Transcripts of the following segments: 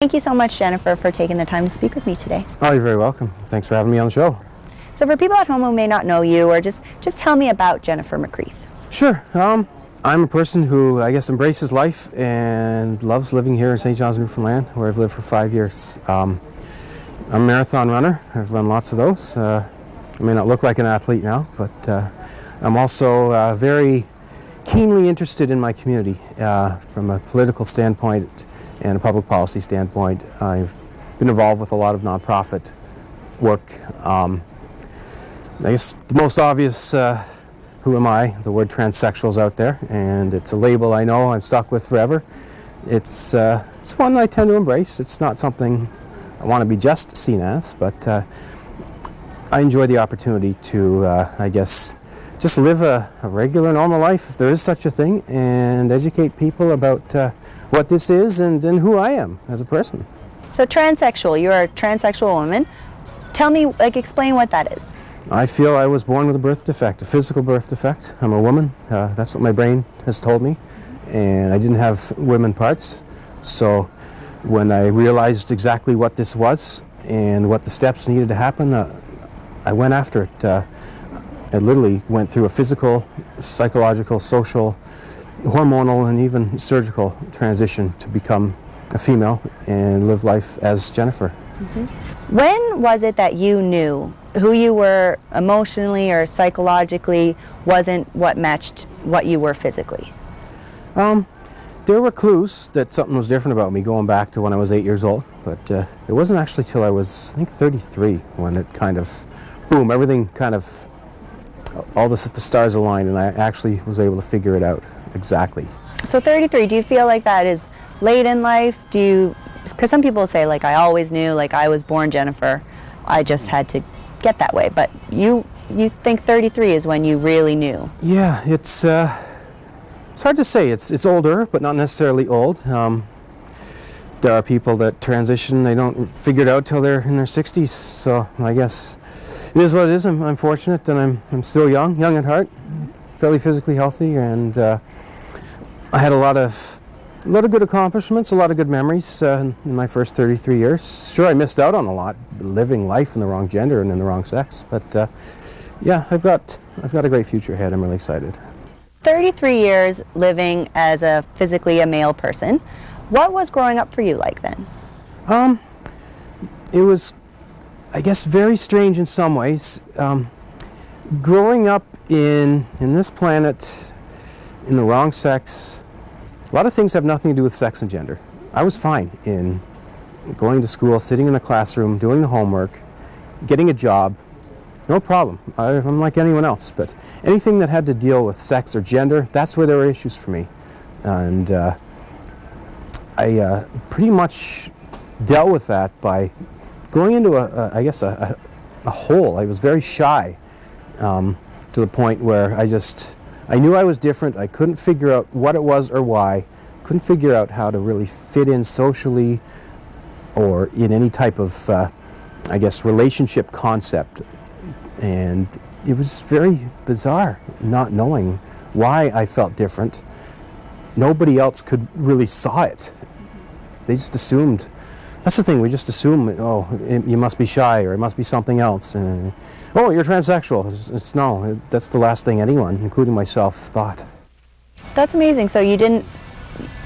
Thank you so much, Jennifer, for taking the time to speak with me today. Oh, you're very welcome. Thanks for having me on the show. So for people at home who may not know you, or just tell me about Jennifer McCreath. Sure. I'm a person who, I guess, embraces life and loves living here in St. John's, Newfoundland, where I've lived for 5 years. I'm a marathon runner. I've run lots of those. I may not look like an athlete now, but I'm also very keenly interested in my community from a political standpoint and a public policy standpoint. I've been involved with a lot of nonprofit work. I guess the most obvious, who am I? The word transsexual is out there, and it's a label I know I'm stuck with forever. It's one I tend to embrace. It's not something I want to be just seen as, but I enjoy the opportunity to, I guess, just live a regular, normal life, if there is such a thing, and educate people about what this is and who I am as a person. So transsexual, you're a transsexual woman. Tell me, explain what that is. I feel I was born with a birth defect, a physical birth defect. I'm a woman. That's what my brain has told me, and I didn't have women parts. So when I realized exactly what this was and what the steps needed to happen, I went after it. I literally went through a physical, psychological, social, hormonal, and even surgical transition to become a female and live life as Jennifer. Mm-hmm. When was it that you knew who you were emotionally or psychologically wasn't what matched what you were physically? There were clues that something was different about me going back to when I was 8 years old, but it wasn't actually till I was, I think, 33 when it kind of, boom, everything kind of, all the stars aligned, and I actually was able to figure it out exactly. So 33, do you feel like that is late in life? Do you, because some people say, like, I always knew, like, I was born Jennifer, I just had to get that way, but you think 33 is when you really knew? Yeah, it's hard to say. It's older, but not necessarily old. There are people that transition, they don't figure it out till they're in their 60s, so I guess it is what it is. I'm fortunate that I'm still young at heart, fairly physically healthy, and I had a lot of good accomplishments, a lot of good memories in my first 33 years. Sure, I missed out on a lot, living life in the wrong gender and in the wrong sex, but yeah, I've got a great future ahead. I'm really excited. 33 years living as physically a male person. What was growing up for you like then? It was, I guess, very strange in some ways. Growing up in this planet, in the wrong sex, a lot of things have nothing to do with sex and gender. I was fine in going to school, sitting in the classroom, doing the homework, getting a job, no problem. I'm like anyone else, but anything that had to deal with sex or gender, that's where there were issues for me. And I pretty much dealt with that by going into a hole. I was very shy to the point where I knew I was different. I couldn't figure out what it was or why. Couldn't figure out how to really fit in socially or in any type of, I guess, relationship concept. And it was very bizarre not knowing why I felt different. Nobody else could really saw it. They just assumed. That's the thing, we just assume, oh, you must be shy, or it must be something else. And, oh, you're transsexual. No, that's the last thing anyone, including myself, thought. That's amazing. So you didn't,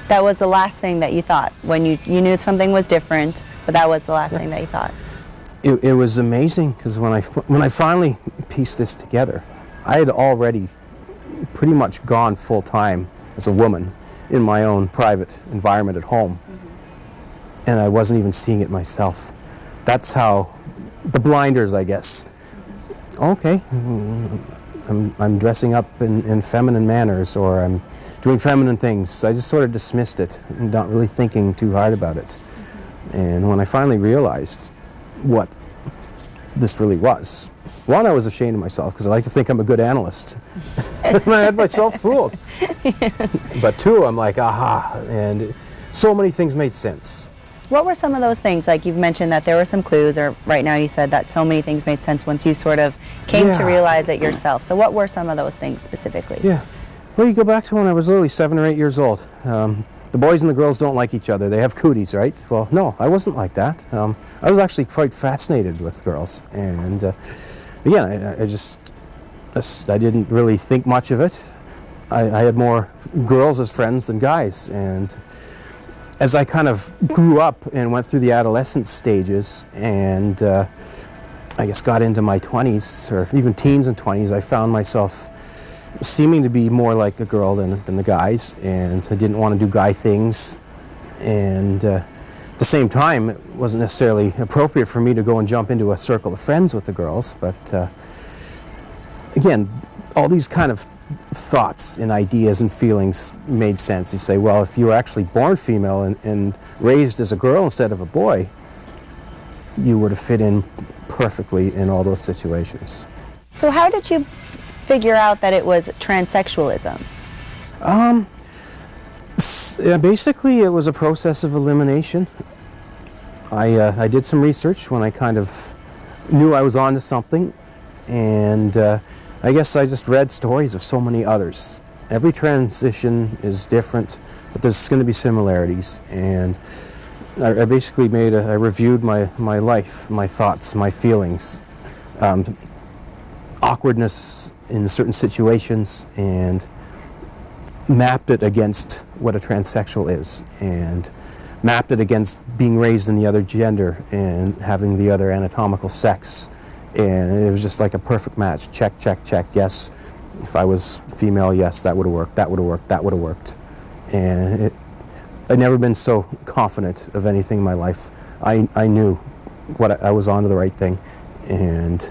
that was the last thing that you thought, when you knew something was different, but that was the last thing that you thought. It was amazing, because when I finally pieced this together, I had already pretty much gone full-time as a woman in my own private environment at home. And I wasn't even seeing it myself. That's how, the blinders, I guess. Okay, I'm dressing up in feminine manners, or I'm doing feminine things. I just sort of dismissed it, and not really thinking too hard about it. And when I finally realized what this really was, one, I was ashamed of myself, because I like to think I'm a good analyst. And I had myself fooled. But two, I'm like, aha, and so many things made sense. What were some of those things? Like, you've mentioned that there were some clues, or right now you said that so many things made sense once you sort of came to realize it yourself. So what were some of those things specifically? Yeah. Well, you go back to when I was literally 7 or 8 years old. the boys and the girls don't like each other. They have cooties, right? Well, no, I wasn't like that. I was actually quite fascinated with girls. And again, I didn't really think much of it. I had more girls as friends than guys. And as I kind of grew up and went through the adolescent stages and I guess got into my 20s, or even teens and 20s, I found myself seeming to be more like a girl than the guys, and I didn't want to do guy things. And at the same time, it wasn't necessarily appropriate for me to go and jump into a circle of friends with the girls. But again, all these kind of thoughts and ideas and feelings made sense. You say, well, if you were actually born female and raised as a girl instead of a boy, you would have fit in perfectly in all those situations. So how did you figure out that it was transsexualism? Yeah, basically it was a process of elimination. I did some research when I kind of knew I was onto something, and I guess I just read stories of so many others. Every transition is different, but there's going to be similarities. And I basically I reviewed my life, my thoughts, my feelings, awkwardness in certain situations, and mapped it against what a transsexual is, and mapped it against being raised in the other gender and having the other anatomical sex. And it was just like a perfect match. Check, check, check, yes. If I was female, yes, that would have worked, that would have worked, that would have worked. And I'd never been so confident of anything in my life. I knew I was onto the right thing. And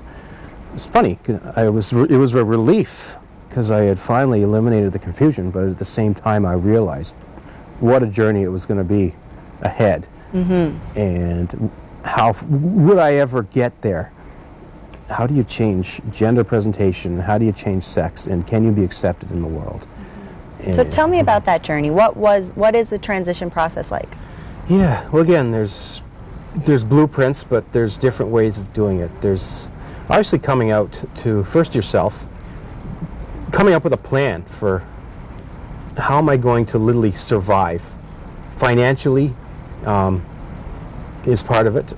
it's funny, it was a relief because I had finally eliminated the confusion, but at the same time I realized what a journey it was going to be ahead. Mm-hmm. And how would I ever get there? How do you change gender presentation? How do you change sex? And can you be accepted in the world? So tell me about that journey. What is the transition process like? Yeah, well, again, there's blueprints, but there's different ways of doing it. There's obviously coming out to first yourself, coming up with a plan for how am I going to literally survive. Financially is part of it.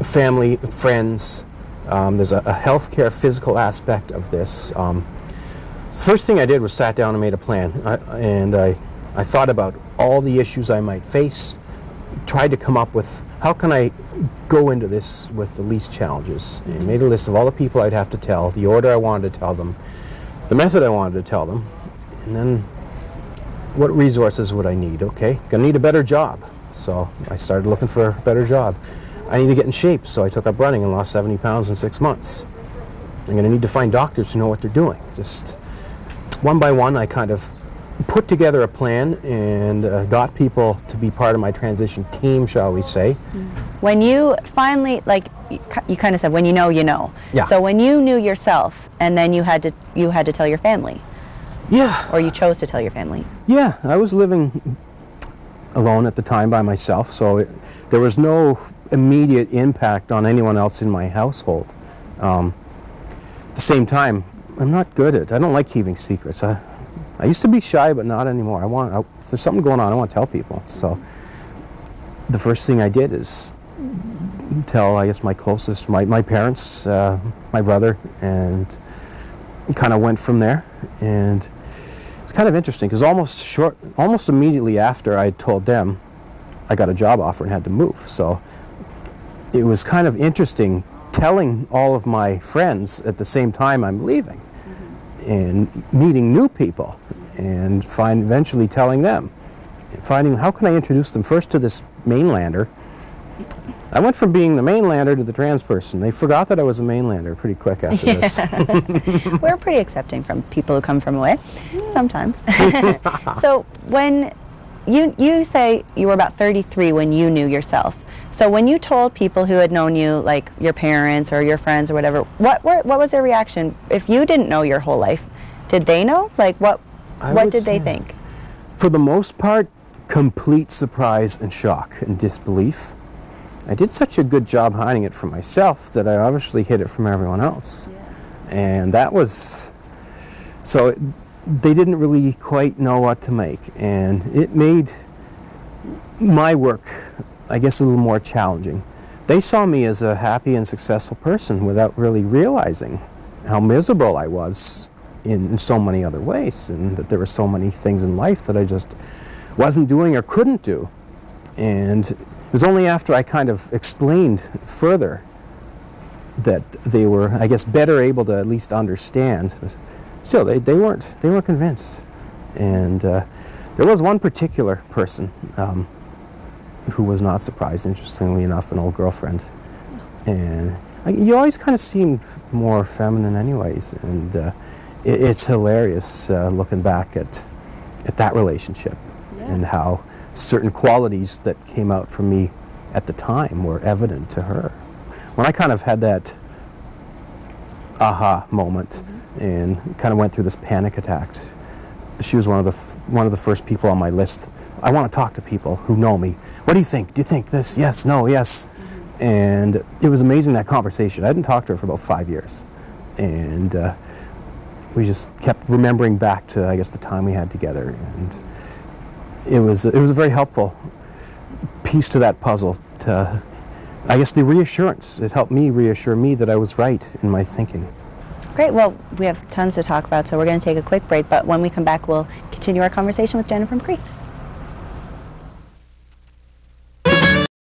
Family, friends. There's a healthcare, physical aspect of this. The first thing I did was sat down and made a plan, and I thought about all the issues I might face, tried to come up with how can I go into this with the least challenges, and made a list of all the people I'd have to tell, the order I wanted to tell them, the method I wanted to tell them, and then what resources would I need. Okay, gonna need a better job, so I started looking for a better job. I need to get in shape, so I took up running and lost 70 pounds in 6 months. I'm going to need to find doctors who know what they're doing. Just one by one, I kind of put together a plan and got people to be part of my transition team, shall we say. When you finally, like you kind of said, when you know, you know. Yeah. So when you knew yourself, and then you had to tell your family. Yeah. Or you chose to tell your family. Yeah, I was living alone at the time by myself, so there was no immediate impact on anyone else in my household. At the same time, I'm not good at it. I don't like keeping secrets. I used to be shy, but not anymore. If there's something going on, I want to tell people. So the first thing I did is tell, I guess, my closest, my parents, my brother, and kind of went from there. And it's kind of interesting because almost immediately after I told them, I got a job offer and had to move. So it was kind of interesting telling all of my friends at the same time I'm leaving, and meeting new people, and eventually telling them, finding how can I introduce them first to this mainlander. I went from being the mainlander to the trans person. They forgot that I was a mainlander pretty quick after this. We're pretty accepting from people who come from away, sometimes. So when you say you were about 33 when you knew yourself. So when you told people who had known you, like your parents or your friends or whatever, what was their reaction? If you didn't know your whole life, did they know? Like what did they think? For the most part, complete surprise and shock and disbelief. I did such a good job hiding it from myself that I obviously hid it from everyone else. Yeah. And that was, so they didn't really quite know what to make. And it made my work, I guess, a little more challenging. They saw me as a happy and successful person without really realizing how miserable I was in so many other ways, and that there were so many things in life that I just wasn't doing or couldn't do. And it was only after I kind of explained further that they were, I guess, better able to at least understand. Still, they weren't convinced. And there was one particular person who was not surprised, interestingly enough, an old girlfriend. And you always kind of seemed more feminine anyways, and it's hilarious looking back at that relationship, and how certain qualities that came out from me at the time were evident to her. When I kind of had that aha moment and kind of went through this panic attack, she was one of the first people on my list. I want to talk to people who know me. What do you think? Do you think this? Yes, no, yes. And it was amazing, that conversation. I hadn't talked to her for about 5 years. And we just kept remembering back to, I guess, the time we had together. And it was a very helpful piece to that puzzle, to, I guess, the reassurance. It helped me reassure me that I was right in my thinking. Great. Well, we have tons to talk about, so we're going to take a quick break, but when we come back, we'll continue our conversation with Jennifer McCreath.